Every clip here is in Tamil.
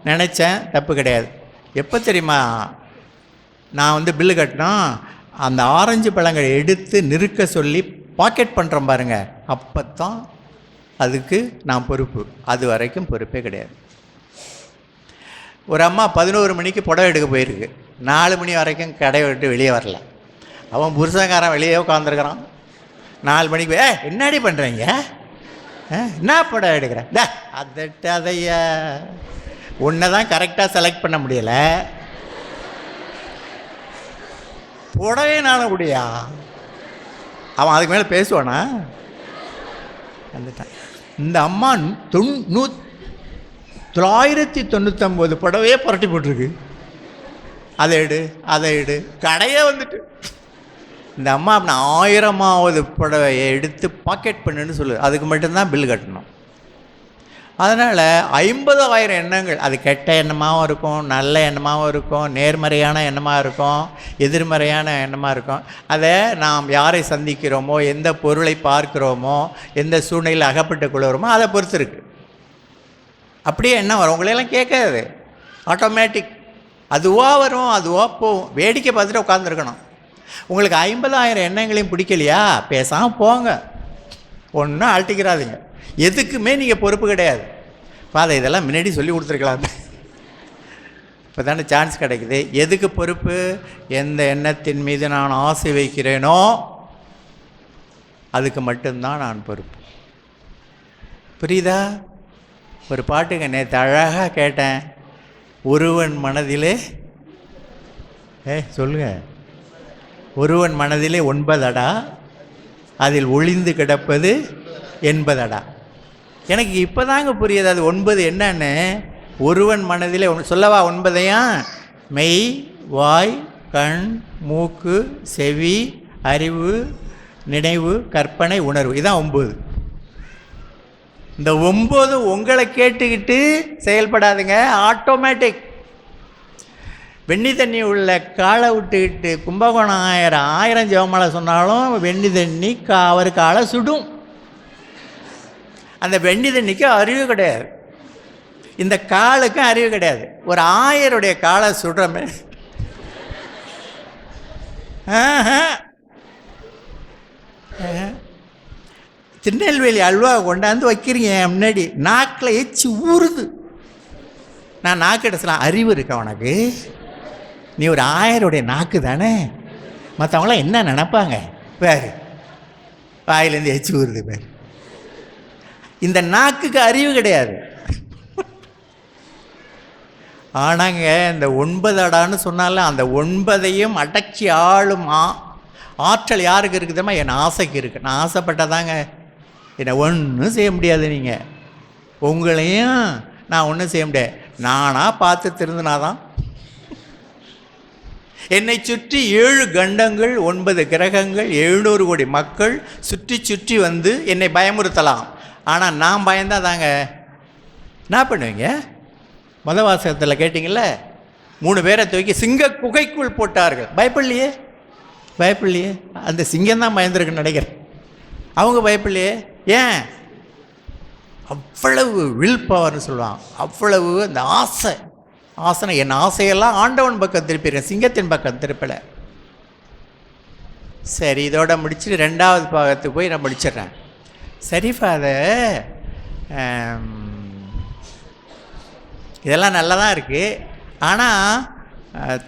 நினச்சேன், தப்பு கிடையாது. எப்போ தெரியுமா நான் பில்லு கட்டினோம், அந்த ஆரஞ்சு பழங்களை எடுத்து நிறுக்க சொல்லி பாக்கெட் பண்ணுறோம் பாருங்க, அப்போ தான் அதுக்கு நான் பொறுப்பு. அது வரைக்கும் பொறுப்பே கிடையாது. ஒரு அம்மா 11 மணிக்கு புடவை எடுக்க போயிருக்கு, 4 மணி வரைக்கும் கடையை விட்டு வெளியே வரல. அவன் புருஷங்காரன் வெளியே உட்காந்துருக்கிறான். 4 மணிக்கு என்னடி பண்ணுறீங்க, என்ன புடவை எடுக்கிறேன், அதையா உன்னை தான் கரெக்டாக செலக்ட் பண்ண முடியலை, புடவைனால முடியா. அவன் அதுக்கு மேலே பேசுவானா? வந்துட்டான். இந்த அம்மா 999 புடவையே புரட்டி போட்டிருக்கு. அதை எடு கடையே வந்துட்டு. இந்த அம்மா அப்படி 1000வது புடவையை எடுத்து பாக்கெட் பண்ணுன்னு சொல்லுது. அதுக்கு மட்டும்தான் பில் கட்டணும். அதனால் 50,000 எண்ணங்கள், அது கெட்ட எண்ணமாகவும் இருக்கும், நல்ல எண்ணமாகவும் இருக்கும், நேர்மறையான எண்ணமாக இருக்கும், எதிர்மறையான எண்ணமாக இருக்கும். அதை நாம் யாரை சந்திக்கிறோமோ, எந்த பொருளை பார்க்குறோமோ, எந்த சூழ்நிலையில் அகப்பட்டு கொள்கிறோமோ அதை பொறுத்து இருக்குது. அப்படியே என்ன வரும், உங்களையெல்லாம் கேட்காது, ஆட்டோமேட்டிக் அதுவாக வரும், அதுவாக போகும். வேடிக்கை பார்த்துட்டு உட்காந்துருக்கணும். உங்களுக்கு 50,000 எண்ணங்களையும் பிடிக்கலையா, பேசாமல் போங்க, ஒன்றும் அழட்டிக்கிறாதீங்க. எதுக்குமே நீங்கள் பொறுப்பு கிடையாது. ஃபாதர் இதெல்லாம் முன்னாடி சொல்லி கொடுத்துருக்கலாம், இப்போ தானே சான்ஸ் கிடைக்குது. எதுக்கு பொறுப்பு? எந்த எண்ணத்தின் மீது நான் ஆசை வைக்கிறேனோ அதுக்கு மட்டும்தான் நான் பொறுப்பு. புரியுதா? ஒரு பாட்டுங்க நேற்று அழகாக கேட்டேன். ஒருவன் மனதிலே சொல்லுங்க, ஒருவன் மனதிலே 9 அடா, அதில் ஒளிந்து கிடப்பது 80 அடா. எனக்கு இப்போ தாங்க புரியுது அது 9 என்னன்னு. ஒருவன் மனதிலே சொல்லவா 9ஐயும்? மெய், வாய், கண், மூக்கு, செவி, அறிவு, நினைவு, கற்பனை, உணர்வு, இதான் 9. இந்த 9 உங்களை கேட்டுக்கிட்டு செயல்படாதுங்க, ஆட்டோமேட்டிக். வெண்ணி தண்ணி உள்ள காலை விட்டுக்கிட்டு கும்பகோணம் 1000 ஜெபமாலை சொன்னாலும் வெண்ணி தண்ணி அவர் காலை சுடும். அந்த வெண்ணி தண்ணிக்கு அறிவு கிடையாது, இந்த காலுக்கும் அறிவு கிடையாது. ஒரு 1000 காலை சுடுறமே, திருநெல்வேலி அல்வா கொண்டாந்து வைக்கிறீங்க முன்னாடி, நாக்கில் எச்சி ஊறுது. நான் நாக்கு எடுக்கலாம், அறிவு இருக்கா உனக்கு? நீ ஒரு 1000 நாக்கு தானே, மற்றவங்களாம் என்ன நினைப்பாங்க பேர்? வாயிலேருந்து எச்சி ஊறுது பேர். இந்த நாக்குக்கு அறிவு கிடையாது. ஆனாங்க இந்த 9 அடான்னு சொன்னாலும் அந்த 9ஐயும் அடக்கி ஆளும் ஆற்றல் யாருக்கு இருக்குதுமா? என் ஆசைக்கு இருக்குது. நான் ஆசைப்பட்டதாங்க, என்னை ஒன்றும் செய்ய முடியாது. நீங்கள் உங்களையும் நான் ஒன்றும் செய்ய முடியாது. நானாக பார்த்து திருந்தினாதான். என்னை சுற்றி 7 கண்டங்கள், 9 கிரகங்கள், 700 கோடி மக்கள் சுற்றி சுற்றி வந்து என்னை பயமுறுத்தலாம். ஆனால் நான் பயந்தால் தாங்க என்ன பண்ணுவீங்க? வாசகத்தில் கேட்டிங்கள, 3 பேரை தூக்கி சிங்க குகைக்குள் போட்டார்கள். பயப்படலையே. அந்த சிங்கம் தான் பயந்துருக்குன்னு நினைக்கிறேன். அவங்க பயப்படலையே. ஏன்? அவ்வளவு வில் பவர்னு சொல்லுவாங்க, அவ்வளவு அந்த ஆசனை. என் ஆசையெல்லாம் ஆண்டவன் பக்கம் திருப்பிடுறேன், சிங்கத்தின் பக்கம் திருப்பலை. சரி, இதோட முடிச்சுட்டு 2வது பாகத்துக்கு போய் நான் முடிச்சிடுறேன். சரி ஃபாதர், இதெல்லாம் நல்லா தான் இருக்குது. ஆனால்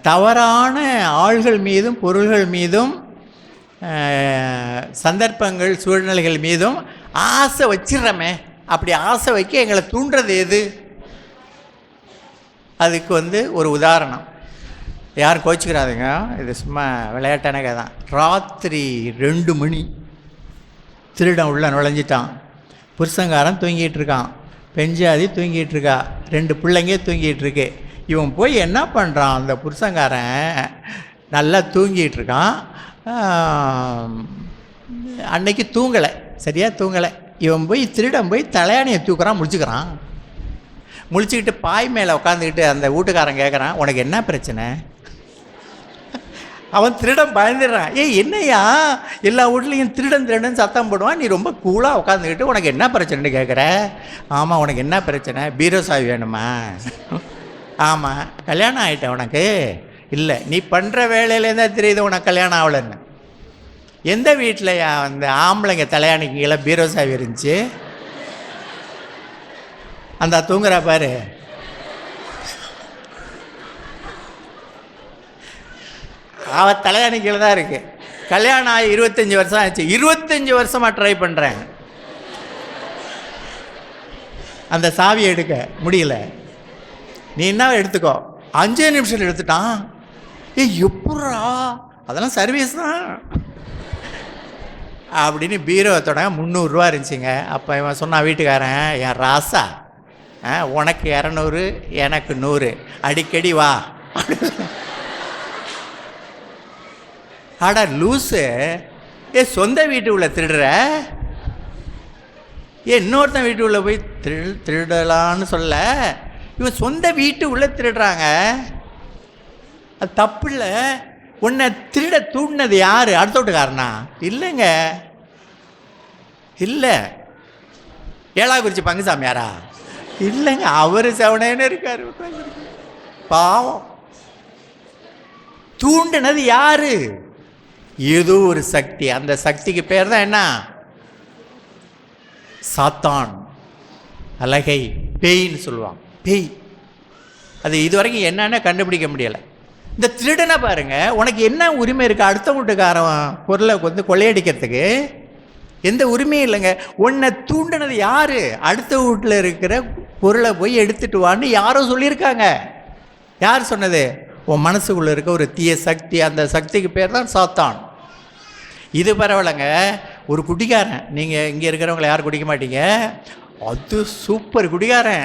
தவறான ஆள்கள் மீதும் பொருள்கள் மீதும் சந்தர்ப்பங்கள் சூழ்நிலைகள் மீதும் ஆசை வச்சிடுறோமே. அப்படி ஆசை வைக்க எங்களை தூண்டுறது எது? அதுக்கு ஒரு உதாரணம். யாரும் கோச்சிக்கிறாதுங்க, இது சும்மா விளையாட்டான கதை தான். ராத்திரி 2 மணி திருடன் உள்ள நுழைஞ்சிட்டான். புருஷங்காரன் தூங்கிட்டு இருக்கான், பெஞ்சாதி தூங்கிட்டு இருக்கா, 2 பிள்ளைங்க தூங்கிட்டு இருக்கு. இவன் போய் என்ன பண்ணுறான்? அந்த புருஷங்காரன் நல்லா தூங்கிட்டு இருக்கான், அன்னைக்கு தூங்கலை, சரியாக தூங்கலை. இவன் போய் திருடன் போய் தலையாணியை தூக்குறான், முழிச்சுக்கிட்டு பாய் மேலே உட்காந்துக்கிட்டு அந்த வீட்டுக்காரன் கேட்குறான், உனக்கு என்ன பிரச்சனை? அவன் திருடன் பயந்துடுறான். என்னையா எல்லா வீட்லேயும் திருடன் சத்தம் போடுவான், நீ ரொம்ப கூலாக உட்காந்துக்கிட்டு உனக்கு என்ன பிரச்சனைன்னு கேட்குற? ஆமாம், உனக்கு என்ன பிரச்சனை? பீரோ சாவி வேணுமா? ஆமாம், கல்யாணம் ஆகிட்ட உனக்கு? இல்லை, நீ பண்ணுற வேலையிலேருந்தே தெரியுது உனக்கு கல்யாணம் ஆகலைன்னு. எந்த வீட்டிலையா வந்து ஆம்பளைங்க தலையாணிக்கு கீழே பீரோ சாவி இருந்துச்சு? அந்த தூங்குறா பாரு, அவள் தலையாணி கீழே தான் இருக்கு. கல்யாணம் ஆகி 25 வருஷம் ஆச்சு. 25 வருஷமாக ட்ரை பண்ணுறேன் அந்த சாவியை எடுக்க முடியல. நீ என்ன எடுத்துக்கோ. 5 நிமிஷம் எடுத்துட்டான். எப்படா, அதெல்லாம் சர்வீஸ் தான் அப்படின்னு பீரோ தொடங்க 300 ரூபா இருந்துச்சுங்க. அப்போ இவன் சொன்னான் வீட்டுக்காரன், என் ராசா உனக்கு 200 எனக்கு 100, அடிக்கடி வா. ஆடா லூஸு, சொந்த வீட்டு உள்ள திருடுற, இன்னொருத்தன் வீட்டு உள்ள போய் திருடலான்னு சொல்ல, இவன் சொந்த வீட்டு உள்ள திருடுறாங்க. அது தப்பு இல்லை. உன்னை திருட தூண்டினது யாரு? அடுத்த வீட்டுக்காரனா? இல்லைங்க, இல்லை. ஏழாக்குறிச்சி பங்குசாமியாரா? இல்லைங்க, அவர் செவனேன்னு இருக்காரு. பாவம். தூண்டினது யாரு? ஏதோ ஒரு சக்தி. அந்த சக்திக்கு பேர் தான் என்ன? சாத்தான், அலகை, பேய்ன்னு சொல்லுவாங்க. பேய். அது இதுவரைக்கும் என்னன்னு கண்டுபிடிக்க முடியலை. இந்த திருடனை பாருங்க, உனக்கு என்ன உரிமை இருக்குது அடுத்த வீட்டுக்காரன் பொருளை வந்து கொள்ளையடிக்கிறதுக்கு? எந்த உரிமையும் இல்லைங்க. உன்னை தூண்டினது யாரு? அடுத்த வீட்டில் இருக்கிற பொருளை போய் எடுத்துட்டு வான்னு யாரோ சொல்லியிருக்காங்க. யார் சொன்னது? உன் மனசுக்குள்ளே இருக்க ஒரு தீய சக்தி. அந்த சக்திக்கு பேர் தான் சாத்தான். இது பரவாயில்லைங்க. ஒரு குடிக்காரன், நீங்கள் இங்கே இருக்கிறவங்களை யாரும் குடிக்க மாட்டீங்க, அது சூப்பர் குடிக்காரன்.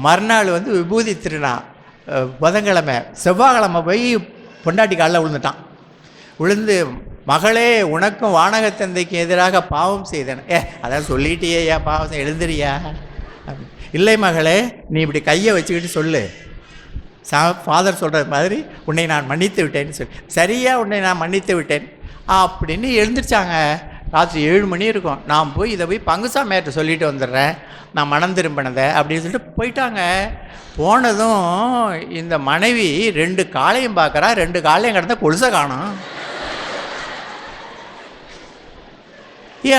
மறுநாள் வந்து விபூதி திருநாள் புதன்கிழமை, செவ்வாய்க்கிழமை போய் பொண்டாட்டி காலில் விழுந்துட்டான். விழுந்து, மகளே உனக்கும் வானகத்தந்தைக்கு எதிராக பாவம் செய்தேன். அதான் சொல்லிட்டியா பாவம் எழுந்துறியா? இல்லை மகளே, நீ இப்படி கையை வச்சுக்கிட்டு சொல்லு, ஃபாதர் சொல்கிறது மாதிரி உன்னை நான் மன்னித்து விட்டேன்னு சொல்லி. சரியா, உன்னை நான் மன்னித்து விட்டேன் அப்படின்னு எழுந்திரிச்சாங்க. ராத்திரி 7 மணி இருக்கும். நான் போய் இதை போய் பங்குசாமியார்ட்ட சொல்லிட்டு வந்துடுறேன், நான் மனம் திரும்பினதை அப்படின்னு சொல்லிட்டு போயிட்டாங்க. போனதும் இந்த மனைவி 2 காலையும் பார்க்குறா. 2 காலையும் கிடந்த கொலுசை காணும்.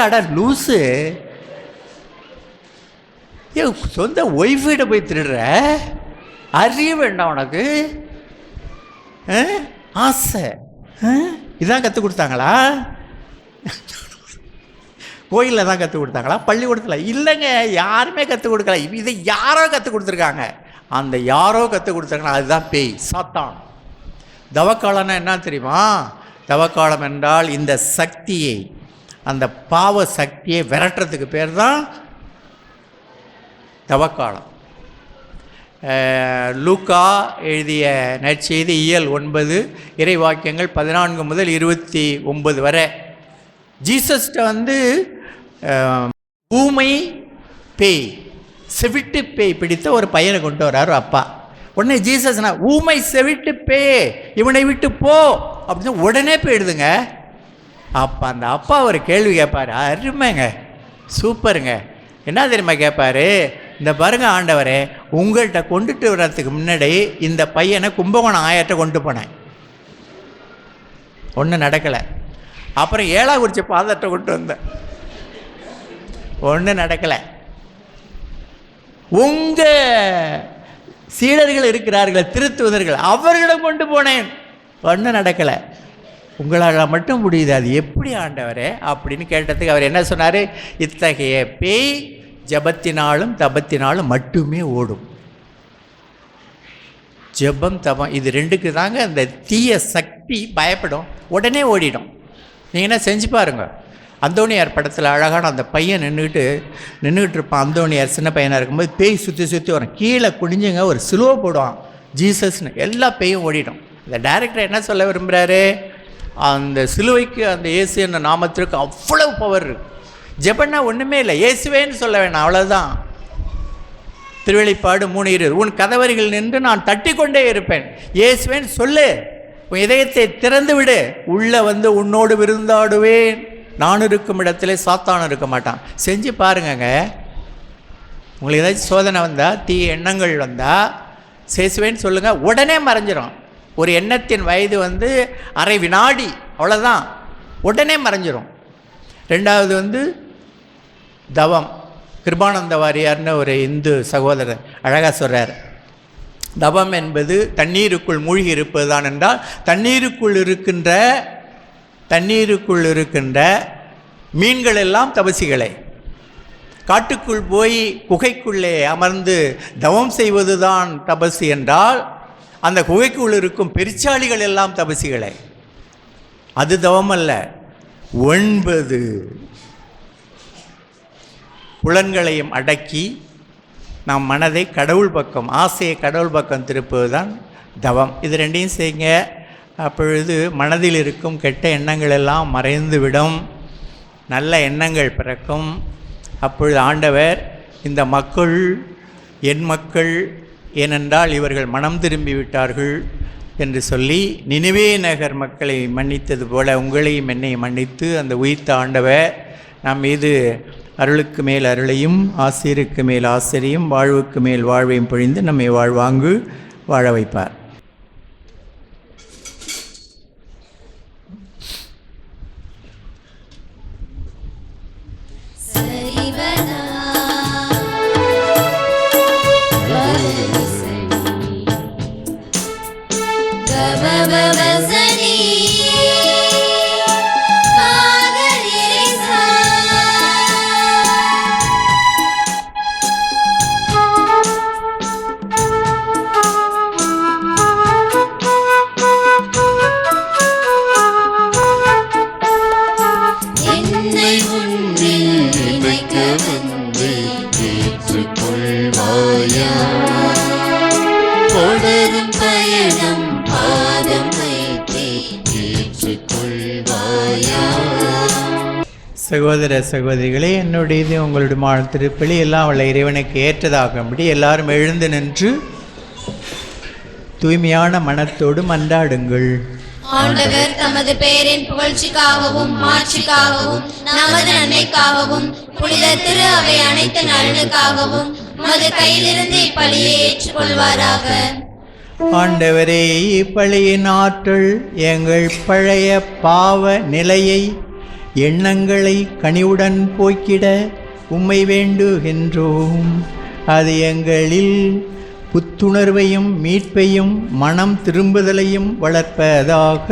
அடா லூஸு, சொந்த ஒய்ஃபிட்ட போய் திருடுற, அறிய வேண்டாம் உனக்கு? ஆசை. இதான் கற்றுக் கொடுத்தாங்களா? கோயிலில் தான் கற்றுக் கொடுத்தாங்களா? பள்ளிக்கூடத்தில் இல்லைங்க, யாருமே கற்றுக் கொடுக்கல. இதை யாரோ கற்றுக் கொடுத்துருக்காங்க. அந்த யாரோ கற்றுக் கொடுத்துருக்காங்க, அதுதான் பேய், சாத்தான். தவக்காலம்னா என்ன தெரியுமா? தவக்காலம் என்றால் இந்த சக்தியை, அந்த பாவ சக்தியை விரட்டுறதுக்கு பேர் தான் தவக்காலம். லூக்கா எழுதிய நற்செய்தி இயல் 9 இறைவாக்கியங்கள் 14 முதல் 29 வரை. ஜீசஸ்ட வந்து ஊமை பேய், செவிட்டு பேய் பிடித்த ஒரு பையனை கொண்டு வர்றாரு அப்பா. உடனே ஜீசஸ்னா, ஊமை செவிட்டு பேய், இவனை விட்டு போ அப்படின்னு உடனே போயிடுதுங்க. அப்போ அந்த அப்பா ஒரு கேள்வி கேட்பார். அருமைங்க, சூப்பருங்க. என்ன தெரியுமா கேட்பார்? இந்த பாருங்க ஆண்டவரே, உங்கள்கிட்ட கொண்டுட்டு வர்றதுக்கு முன்னாடி இந்த பையனை கும்பகோணம் ஆயர்கிட்ட கொண்டு போனேன், ஒன்றும் நடக்கலை. அப்புறம் ஏழாக்குறிச்சி பாதர்கிட்ட கொண்டு வந்தேன், ஒன்றும் நடக்கலை. உங்கள் சீடர்கள் இருக்கிறார்கள் திருத்துவதர்கள், அவர்களிடம் கொண்டு போனேன், ஒன்றும் நடக்கலை. உங்களால் மட்டும் முடியுது, அது எப்படி ஆண்டவரே அப்படின்னு கேட்டதுக்கு அவர் என்ன சொன்னார்? இத்தகைய பேய் ஜபத்தினாலும் தபத்தினாலும் மட்டுமே ஓடும். ஜபம் தபம் இது 2க்கு தாங்க அந்த தீய சக்தி பயப்படும், உடனே ஓடிடும். நீங்கள் என்ன செஞ்சு பாருங்க. அந்தோணியார் படத்தில் அழகான அந்த பையன் நின்றுக்கிட்டு இருப்பான். அந்தோணியார் சின்ன பையனாக இருக்கும்போது பேய் சுற்றி சுற்றி வரும், கீழே குடிஞ்சுங்க ஒரு சிலுவை போடுவான் ஜீசஸ்னு, எல்லா பேயும் ஓடிடும். இந்த டைரக்டர் என்ன சொல்ல விரும்புகிறாரு? அந்த சிலுவைக்கு, அந்த இயேசு என்ற நாமத்திற்கு அவ்வளவு பவர் இருக்கு. ஜெபன்னா ஒன்றுமே இல்லை, இயேசுவேன்னு சொல்ல வேணாம், அவ்வளோதான். திருவெளிப்பாடு 3:20, உன் கதவரிகள் நின்று நான் தட்டி கொண்டே இருப்பேன். இயேசுவேன்னு சொல்லு, உன் இதயத்தை திறந்து விடு, உள்ளே வந்து உன்னோடு விருந்தாடுவேன். நான் இருக்கும் இடத்துல சாத்தான் இருக்க மாட்டான். செஞ்சு பாருங்கங்க. உங்களுக்கு ஏதாச்சும் சோதனை வந்தால், தீய எண்ணங்கள் வந்தால், சேசுவேன்னு சொல்லுங்கள், உடனே மறைஞ்சிரும். ஒரு எண்ணத்தின் வயது வந்து அரை வினாடி, அவ்வளோதான், உடனே மறைஞ்சிரும். ரெண்டாவது தவம். கிருபானந்த வாரியார்னு ஒரு இந்து சகோதரர் அழகாக சொல்கிறார், தவம் என்பது தண்ணீருக்குள் மூழ்கி இருப்பது தான் என்றால் தண்ணீருக்குள் இருக்கின்ற மீன்கள் எல்லாம் தபசிகளை, காட்டுக்குள் போய் குகைக்குள்ளே அமர்ந்து தவம் செய்வது தான் தபசு என்றால் அந்த குகைக்குள் இருக்கும் பெருச்சாளிகள் எல்லாம் தபசிகளை. அது தவம் அல்ல. 9 புலன்களையும் அடக்கி நாம் மனதை கடவுள் பக்கம், ஆசையை கடவுள் பக்கம் திருப்புவது தான் தவம். இது ரெண்டையும் செய்யுங்க. அப்பொழுது மனதில் இருக்கும் கெட்ட எண்ணங்கள் எல்லாம் மறைந்துவிடும், நல்ல எண்ணங்கள் பிறக்கும். அப்பொழுது ஆண்டவர் இந்த மக்கள் என் மக்கள், ஏனென்றால் இவர்கள் மனம் திரும்பி விட்டார்கள் என்று சொல்லி நினிவே நகர் மக்களை மன்னித்தது போல உங்களையும் என்னையும் மன்னித்து அந்த உயிர்த்த ஆண்டவர் நம் மீது அருளுக்கு மேல் அருளையும் ஆசிரியருக்கு மேல் ஆசிரியும் வாழ்வுக்கு மேல் வாழ்வையும் பொழிந்து நம்மை வாழ்வாங்கு வாழ வைப்பார். சகோதர சகோதரிகளே, என்னுடையது உங்களுடைய திருப்பலி எல்லாம் உள்ள இறைவனுக்கு ஏற்றதாகும்படி எல்லாரும் எழுந்து நின்று தூய்மையான மனத்தோடு மன்றாடுங்கள். ஆண்டவர் தமது பெயரின் புகழ்ச்சிக்காகவும் மாட்சிக்காகவும் நமது நன்மைக்காகவும் புனித திரு அவை அனைத்து நலனுக்காகவும் உமது கையிலிருந்து இப்பலியை ஏற்றுக்கொள்வாராக. ஆண்டவரே, இப்பலியின் ஆற்றல் எங்கள் பழைய பாவ நிலையை எண்ணங்களை கனிவுடன் போக்கிட உம்மை வேண்டுகின்றோம். அது எங்களில் புத்துணர்வையும் மீட்பையும் மனம் திரும்புதலையும் வளர்ப்பதாக.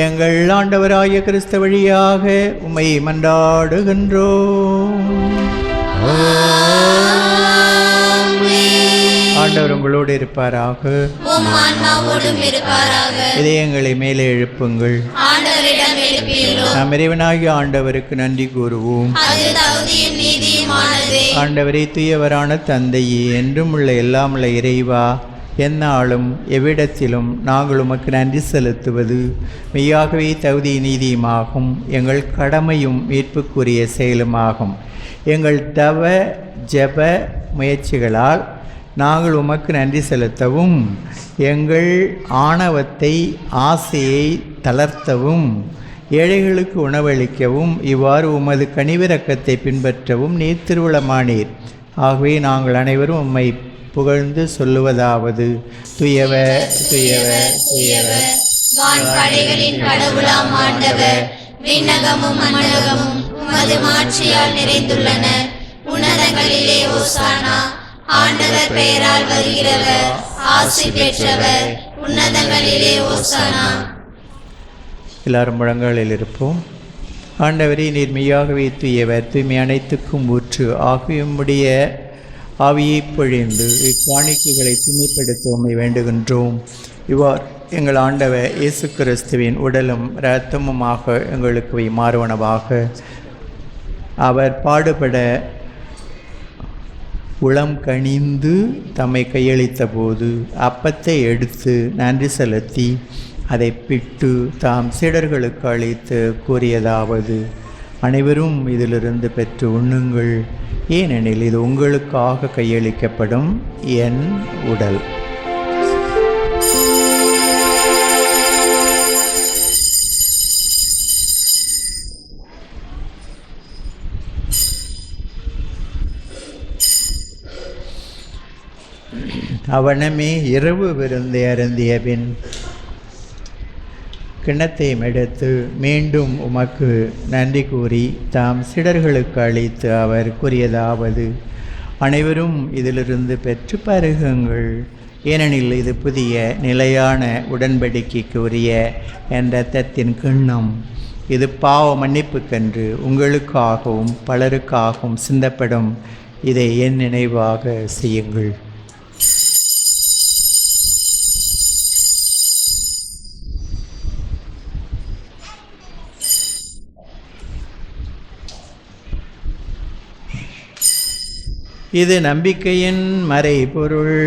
எங்கள் ஆண்டவராகிய கிறிஸ்து வழியாக உம்மை மன்றாடுகின்றோம். ஆண்டவர் உங்களோடு இருப்பாராக. இதயங்களை மேலே எழுப்புங்கள். நாம் இறைவனாகிய ஆண்டவருக்கு நன்றி கூறுவோம். ஆண்டவரே, தூயவரான தந்தையே, என்றும் உள்ள எல்லாம் உள்ள இறைவா, எந்நாளும் எவ்விடத்திலும் நாங்கள் உமக்கு நன்றி செலுத்துவது மெய்யாகவே தகுதி நீதியுமாகும், எங்கள் கடமையும் மீட்புக்குரிய செயலுமாகும். எங்கள் தவ ஜப முயற்சிகளால் நாங்கள் உமக்கு நன்றி செலுத்தவும், எங்கள் ஆணவத்தை ஆசையை தளர்த்தவும், ஏழைகளுக்கு உணவளிக்கவும், இவ்வாறு உமது கனிவிரக்கத்தை பின்பற்றவும் நீர் திருவுளமானீர். ஆகவே நாங்கள் அனைவரும் உம்மை புகழ்ந்து சொல்லுவதாவது: துயவர் துயவர் துயவர், வான்படைகளின் கடவுளாம் ஆண்டவர், விண்ணகமும் மண்ணகமும் உமது மாட்சியால் நிறைந்துள்ளன. உன்னதங்களிலே ஓசானா. ஆண்டவர் பெயரால் வருகிறவர் ஆசி பெற்றவர். உன்னதங்களிலே ஓசானா. எல்லாரும் முழங்காலில் இருப்போம். ஆண்டவரே, நீர் மெய்யாகவே தூயவர், தூய்மை அனைத்துக்கும் ஊற்று. ஆகியும்முடைய ஆவியை பொழிந்து இக்காணிக்கைகளை தூய்மைப்படுத்த உம்மை வேண்டுகின்றோம். இவ்வாறு எங்கள் ஆண்டவர் இயேசு கிறிஸ்துவின் உடலும் இரத்தமுமாக எங்களுக்கு மாறுவனவாக. அவர் பாடுபட உளம் கனிந்து தம்மை கையளித்த போது அப்பத்தை எடுத்து நன்றி செலுத்தி அதை பிட்டு தாம் சீடர்களுக்கு அளித்து கூறியதாவது: அனைவரும் இதிலிருந்து பெற்று உண்ணுங்கள், ஏனெனில் இது உங்களுக்காக கையளிக்கப்படும் என் உடல். அவனமே இரவு விருந்தை அருந்திய பின் கிண்ணத்தையும் எடுத்து மீண்டும் உமக்கு நன்றி கூறி தாம் சிடர்களுக்கு அளித்து அவர் கூறியதாவது, அனைவரும் இதிலிருந்து பெற்று பருகுங்கள், ஏனெனில் இது புதிய நிலையான உடன்படிக்கைக்கு உரிய என் இரத்தத்தின் கிண்ணம். இது பாவ மன்னிப்புக்கென்று உங்களுக்காகவும் பலருக்காகவும் சிந்தப்படும். இதை என் நினைவாக செய்யுங்கள். இது நம்பிக்கையின் மறைபொருள்.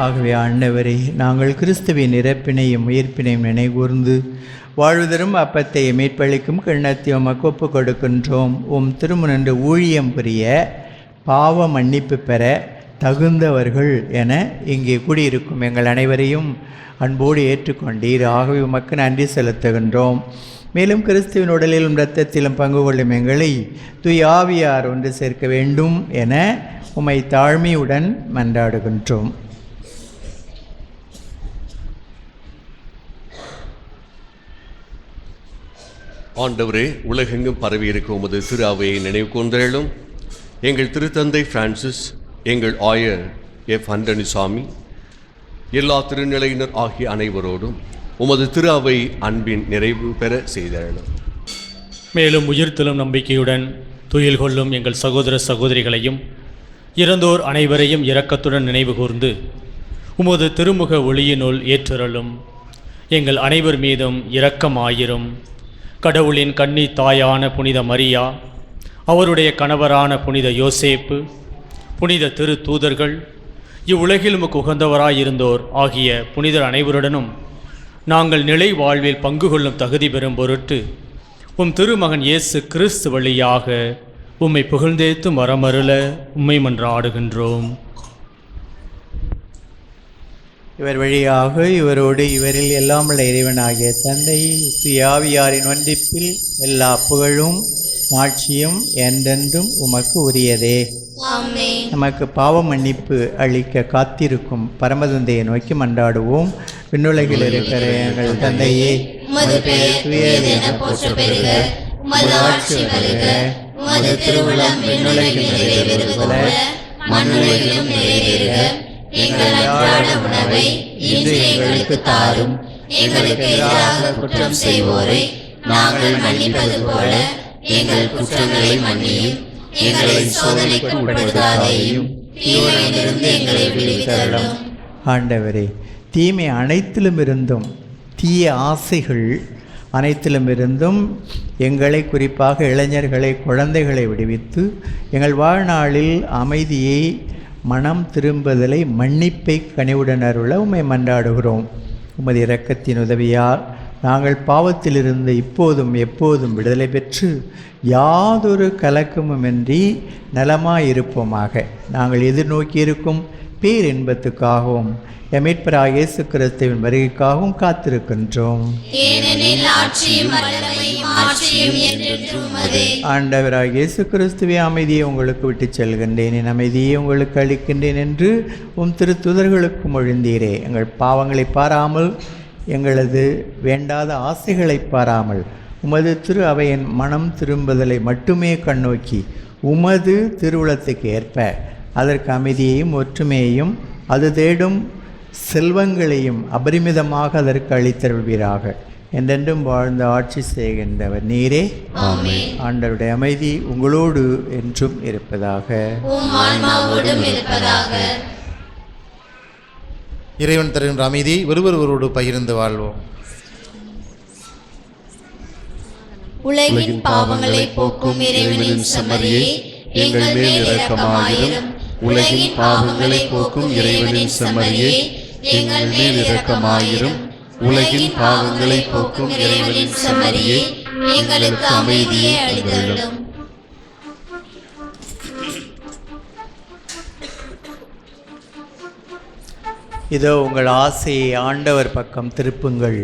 ஆகவே ஆண்டவரே, நாங்கள் கிறிஸ்துவின் இறப்பினையும் உயிர்ப்பினையும் நினைகூர்ந்து வாழ்வதரும் அப்பத்தை மீட்பளிக்கும் கிண்ணத்தை உமக்கு ஒப்புக் கொடுக்கின்றோம். திருமுனன்று ஊழியம் புரிய பாவ மன்னிப்பு பெற தகுந்தவர்கள் என இங்கே கூடியிருக்கும் எங்கள் அனைவரையும் அன்போடு ஏற்றுக்கொண்டீர். ஆகவே உமக்கு நன்றி செலுத்துகின்றோம். மேலும் கிறிஸ்துவின் உடலிலும் இரத்தத்திலும் பங்கு கொள்ளும் எங்களை தூய ஆவியார் ஒன்று சேர்க்க வேண்டும் என உம்மை தாழ்மையுடன் மன்றாடுகின்றோம். ஆண்டவரே, உலகெங்கும் பரவியிருக்கும் உமது திரு அவையை நினைவு கூர்ந்தேளும். எங்கள் திருத்தந்தை பிரான்சிஸ், எங்கள் ஆயர் எஃப் அந்தனிசாமி, எல்லா திருநிலையினர் ஆகிய அனைவரோடும் உமது திரு அவை அன்பின் நிறைவு பெற செய்தேளும். மேலும் உயிர்த்தெழும் நம்பிக்கையுடன் துயில் கொள்ளும் எங்கள் சகோதர சகோதரிகளையும் இறந்தோர் அனைவரையும் இரக்கத்துடன் நினைவு கூர்ந்து உமது திருமுக ஒளியினுள் ஏற்றருளும். எங்கள் அனைவர் மீதும் இரக்கமாயிரும். கடவுளின் கன்னி தாயான புனித மரியா, அவருடைய கணவரான புனித யோசேப்பு, புனித திரு தூதர்கள், இவ்வுலகில் உமக்கு உகந்தவராயிருந்தோர் ஆகிய புனிதர் அனைவருடனும் நாங்கள் நிலை வாழ்வில் பங்கு கொள்ளும் தகுதி பெறும் பொருட்டு உம் திருமகன் இயேசு கிறிஸ்து வழியாக உம்மை புகழ்ந்தேத்து மரமருள உம்மை மன்றாடுகின்றோம். இவர் வழியாக இவரோடு இவரில் எல்லாமுள்ள இறைவனாகிய தந்தை ஆவியாரின் ஒன்றிப்பில் எல்லா புகழும் மாட்சியும் என்றென்றும் உமக்கு உரியதே. நமக்கு பாவ மன்னிப்பு அளிக்க காத்திருக்கும் பரமதந்தையை நோக்கி மன்றாடுவோம். விண்ணுலகில் இருக்கிற எங்கள் தந்தையே, உமது பெயர் தூயதென போற்றப் பெறுக. உமது ஆட்சி வருக. உமது திருவுளம் விண்ணுலகில் நிறைவேறுவது போல மண்ணுலகிலும் நிறைவேறுக. எங்கள் அன்றாட உணவை இன்று எங்களுக்கு தாரும். எங்களுக்கு எதிராக குற்றம் செய்வோரை நாங்கள் மன்னிப்பது போல எங்கள் குற்றங்களை மன்னியும். எங்களை சோதனைக்கு உட்படுத்தாதேயும், தீமையிலிருந்து எங்களை விடுவித்தருளும். ஆண்டவரே, தீமை அனைத்திலும் இருந்தும் தீய ஆசைகள் அனைத்திலும் இருந்தும் எங்களை, குறிப்பாக இளைஞர்களை, குழந்தைகளை விடுவித்து எங்கள் வாழ்நாளில் அமைதியை, மனம் திரும்புதலை, மன்னிப்பை கனிவுடன் அருள உம்மை மன்றாடுகிறோம். உமது இரக்கத்தின் உதவியால் நாங்கள் பாவத்திலிருந்து இப்போதும் எப்போதும் விடுதலை பெற்று யாதொரு கலக்கமுமின்றி நலமாயிருப்போமாக. நாங்கள் எதிர்நோக்கியிருக்கும் பேரின்பத்துக்காகவும் மீட்பராகிய இயேசு கிறிஸ்துவின் வருகைக்காகவும் காத்திருக்கின்றோம். ஆண்டவராகிய இயேசு கிறிஸ்துவே, அமைதியை உங்களுக்கு விட்டுச் செல்கின்றேன், என் அமைதியை உங்களுக்கு அளிக்கின்றேன் என்று உம் திருத்துதர்களுக்கு மொழிந்தீரே. எங்கள் பாவங்களை பாராமல், எங்களது வேண்டாத ஆசைகளை பாராமல், உமது திரு அவையின் மனம் திரும்புதலை மட்டுமே கண்ணோக்கி உமது திருவுளத்துக்கு ஏற்ப அதற்கு அமைதியையும் ஒற்றுமையையும் அது தேடும் செல்வங்களையும் அபரிமிதமாக அதற்கு அளித்தருள்வீராக. என்றென்றும் வாழ்ந்து ஆட்சி செய்கின்றவர் நீரே. ஆண்டவருடைய அமைதி உங்களோடு என்றும் இருப்பதாக. இறைவன் தருகின்ற அமைதியை ஒருவரோடு பகிர்ந்து வாழ்வோம். உலகின் பாவங்களை போக்கும் இறைவனின் செம்மறியே, எங்கள் மேல் இரக்கமாயிரும். உலகின் பாவங்களை போக்கும் இறைவனின் செம்மறியே, எங்கள் மேல் இரக்கமாயிரும். உலகின் பாவங்களை போக்கும் இறைவனின் செம்மறியே, எங்களுக்கு அமைதியை அளித்தருளும். இதோ உங்கள் ஆசையை ஆண்டவர் பக்கம் திருப்புங்கள்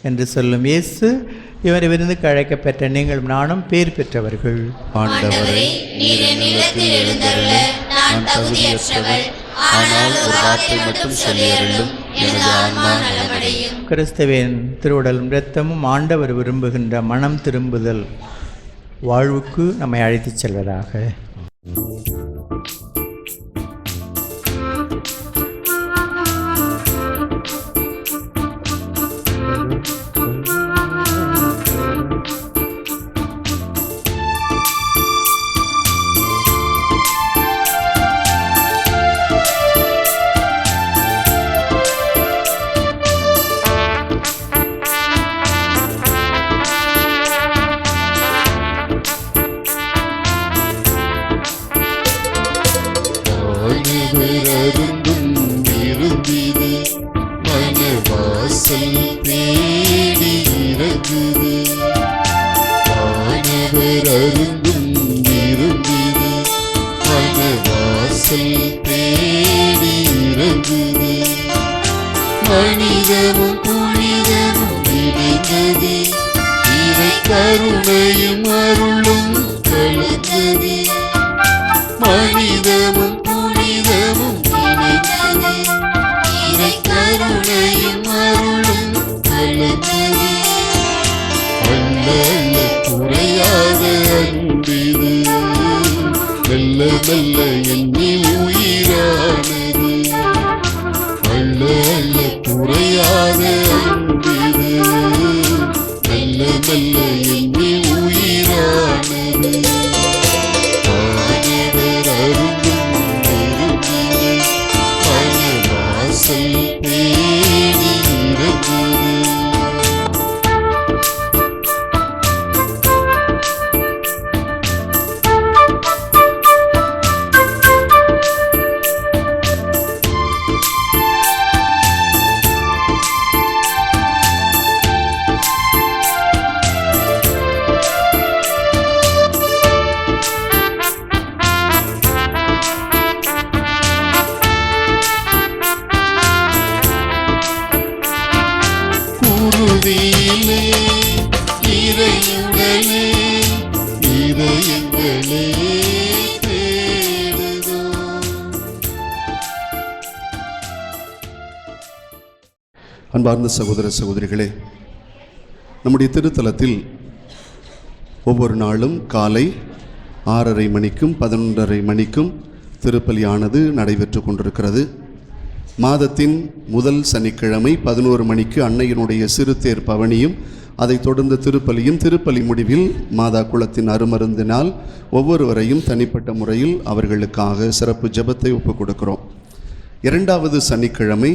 என்று சொல்லும் இயேசு, இவர் விருந்துக்கு அழைக்கப் பெற்ற நீங்கள் நானும் பேர் பெற்றவர்கள். ஆண்டவரே, நீர் என் இல்லத்தில் எழுந்தருள நான் தகுதியற்றவள். ஆனால் ஒரு வார்த்தை மட்டும் சொல்லியருளும், எனது ஆன்மா நலமடையும். கிறிஸ்துவின் திருவுடலும் இரத்தமும் ஆண்டவர் விரும்புகின்ற மனம் திரும்புதல் வாழ்வுக்கு நம்மை அழைத்துச் செல்வதாக. மனிதமும் புனிதமும் இணைந்தது, இறை கருணையும் அருளும் கலந்தது. மனிதமும் புனிதமும் இணைந்தது, இறை கருணையும் அருளும் கலந்தது. அல்ல அல்ல குறையாத அன்பிது, மெல்ல மெல்ல எண்ணி உயிரானது. அல்ல அல்ல குறையாத அன்பிது, மெல்ல மெல்ல எண்ணி உயிரானது. ஆனவர் அருளும் நெருங்கிது, பணவாசல் தேடி இறங்குது. குருதியிலே இறையுடனே இதயங்களே தேடுதோ. அன்பார்ந்த சகோதர சகோதரிகளே, நம்முடைய திருத்தலத்தில் ஒவ்வொரு நாளும் காலை 6:30 மணிக்கும் 11:30 மணிக்கும் திருப்பலியானது நடைபெற்று கொண்டிருக்கிறது. மாதத்தின் முதல் சனிக்கிழமை 11 மணிக்கு அன்னையினுடைய சிறுதேர் பவனியும், அதைத் தொடர்ந்து திருப்பலியும், திருப்பலி முடிவில் மாதா குலத்தின் அருமருந்தினால் ஒவ்வொருவரையும் தனிப்பட்ட முறையில் அவர்களுக்காக சிறப்பு ஜெபத்தை ஒப்புக் கொடுக்கிறோம். இரண்டாவது சனிக்கிழமை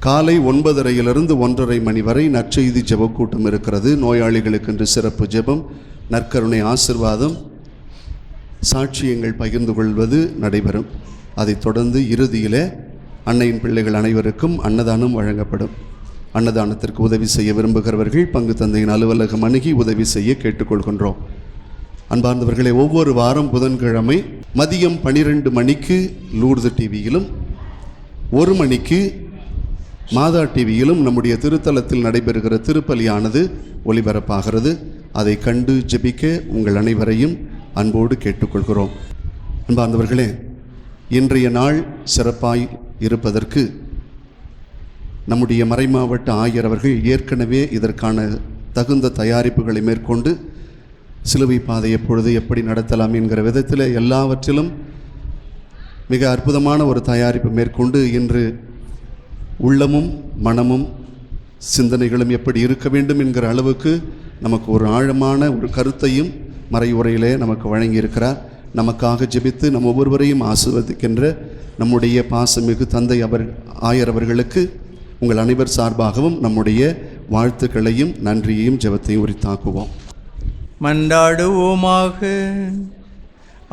காலை 9:30 1:30 மணி வரை நற்செய்தி ஜெபக்கூட்டம் இருக்கிறது. நோயாளிகளுக்கென்று சிறப்பு ஜெபம், நற்கருணை ஆசிர்வாதம், சாட்சியங்கள் பகிர்ந்து கொள்வது நடைபெறும். அதைத் தொடர்ந்து இறுதியிலே அன்னையின் பிள்ளைகள் அனைவருக்கும் அன்னதானம் வழங்கப்படும். அன்னதானத்திற்கு உதவி செய்ய விரும்புகிறவர்கள் பங்கு தந்தையின் அலுவலகம் அணுகி உதவி செய்ய கேட்டுக்கொள்கின்றோம். அன்பார்ந்தவர்களே, ஒவ்வொரு வாரம் புதன்கிழமை மதியம் 12 மணிக்கு லூர்து டிவியிலும் 1 மணிக்கு மாதா டிவியிலும் நம்முடைய திருத்தலத்தில் நடைபெறுகிற திருப்பலியானது ஒளிபரப்பாகிறது. அதை கண்டு ஜெபிக்க உங்கள் அனைவரையும் அன்போடு கேட்டுக்கொள்கிறோம். அன்பார்ந்தவர்களே, இன்றைய நாள் சிறப்பாய் இருப்பதற்கு நம்முடைய மறைமாவட்ட ஆயர் அவர்கள் ஏற்கனவே இதற்கான தகுந்த தயாரிப்புகளை மேற்கொண்டு சிலுவை பாதை எப்பொழுது எப்படி நடத்தலாம் என்கிற விதத்தில் எல்லாவற்றிலும் மிக அற்புதமான ஒரு தயாரிப்பு மேற்கொண்டு இன்று உள்ளமும் மனமும் சிந்தனைகளும் எப்படி இருக்க வேண்டும் என்கிற அளவுக்கு நமக்கு ஒரு ஆழமான ஒரு கருத்தையும் மறையுரையிலே நமக்கு வழங்கியிருக்கிறார். நமக்காக ஜெபித்து நம் ஒவ்வொருவரையும் ஆசீர்வதிக்கின்ற நம்முடைய பாசமிகு தந்தை ஆயர் அவர்களுக்கு உங்கள் அனைவர் சார்பாகவும் நம்முடைய வாழ்த்துக்களையும் நன்றியையும் ஜெபத்தையும் உரித்தாக்குவோம். மன்றாடுவோமாக.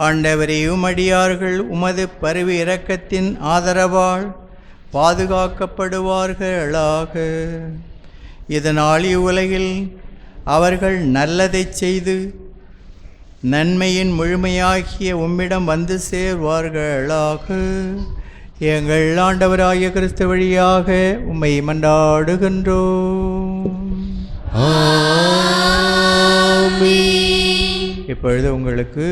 ஆண்டவரே, உமடியார்கள் உமது பரிவு இரக்கத்தின் ஆதரவால் பாதுகாக்கப்படுவார்களாக. இதனால் இவ்வுலகில் அவர்கள் நல்லதைச் செய்து நன்மையின் முழுமையாகிய உம்மிடம் வந்து சேர்வார்களாக. எங்கள் ஆண்டவராகிய கிறிஸ்து வழியாக உம்மை மன்றாடுகின்றோம். இப்பொழுது உங்களுக்கு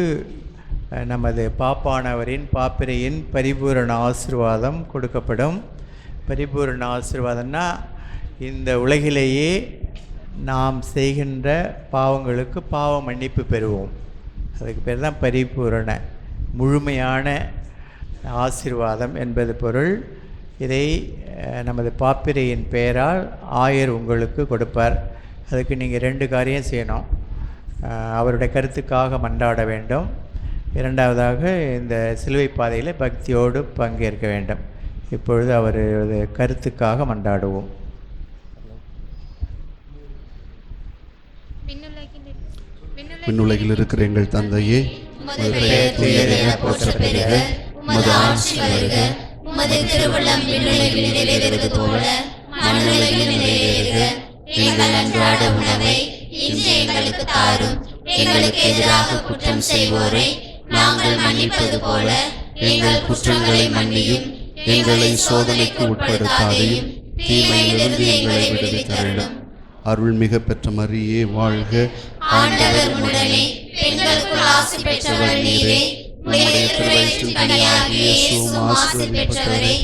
நமது பாப்பானவரின் பாப்பிரையின் பரிபூரண ஆசீர்வாதம் கொடுக்கப்படும். பரிபூரண ஆசீர்வாதம்னா இந்த உலகிலேயே நாம் செய்கின்ற பாவங்களுக்கு பாவ மன்னிப்பு பெறுவோம். அதுக்கு பேர் தான் பரிபூரண முழுமையான ஆசீர்வாதம் என்பது பொருள். இதை நமது பாப்பிரையின் பெயரால் ஆயர் உங்களுக்கு கொடுப்பார். அதுக்கு நீங்கள் 2 காரியம் செய்யணும். அவருடைய கருத்துக்காக மன்றாட வேண்டும். இரண்டாவதாக இந்த சிலுவை பாதையில் பக்தியோடு பங்கேற்க வேண்டும். இப்பொழுது அவரது கருத்துக்காக மன்றாடுவோம். விண்ணுலகில் இருக்கிற எங்கள் தந்தையே, உமது பெயர் தூயதென போற்றப் பெறுக. உமது ஆட்சி வருக. உமது திருவுள்ளம் விண்ணுலகில் நிறைவேறுவது போல மண்ணுலகில் நிறைவேறுக. எங்கள் அன்றாட உணவை இன்று எங்களுக்கு தாரும். எங்களுக்கு எதிராக குற்றம் செய்வோரை நாங்கள் மன்னிப்பது போல எங்கள் குற்றங்களை மன்னியும். எங்களை சோதனைக்கு உட்படுத்தாதையும் தீமையிலிருந்து எங்களை விடுவித்தருளும். அருள்மிக பெற்ற மரியே வாழ்க. ஆண்டவர் உடனே பெண்களுக்குள் ஆசி பெற்றவர் நீரே. உம்முடைய திருவயிற்றின் கனியாகிய இயேசுவும் ஆசி பெற்றவரே.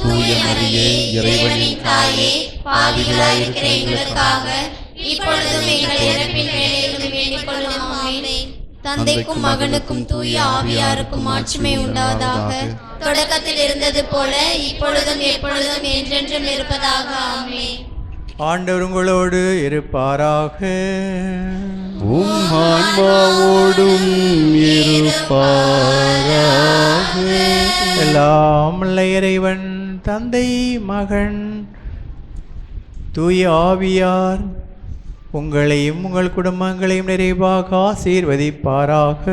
தூய மரியே, இறைவனின் தாயே, பாவிகளாயிருக்கிற எங்களுக்காக இப்பொழுதும் எங்கள் இறப்பின் வேளையிலும் வேண்டிக் கொள்ளும். ஆமென். தந்தைக்கும் மகனுக்கும் தூய ஆவியாருக்கும் மாட்சிமை உண்டாவதாக. தொடக்கத்தில் இருந்தது போல இப்பொழுதும் எப்பொழுதும் என்றென்றும் இருப்பதாக. ஆமென். ஆண்டவர் உங்களோடு இருப்பாராக. உம் ஆன்மாவோடும் இருப்பாராக. எல்லாம் வல்ல இறைவன் தந்தை மகன் தூய ஆவியார் உங்களையும் உங்கள் குடும்பங்களையும் நிறைவாக ஆசீர்வதிப்பாராக.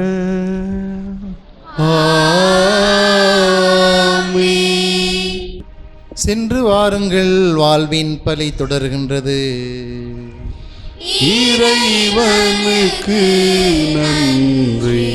சென்று வாருங்கள், வாழ்வின் பலி தொடர்கின்றது. இறைவனுக்கு நன்றி.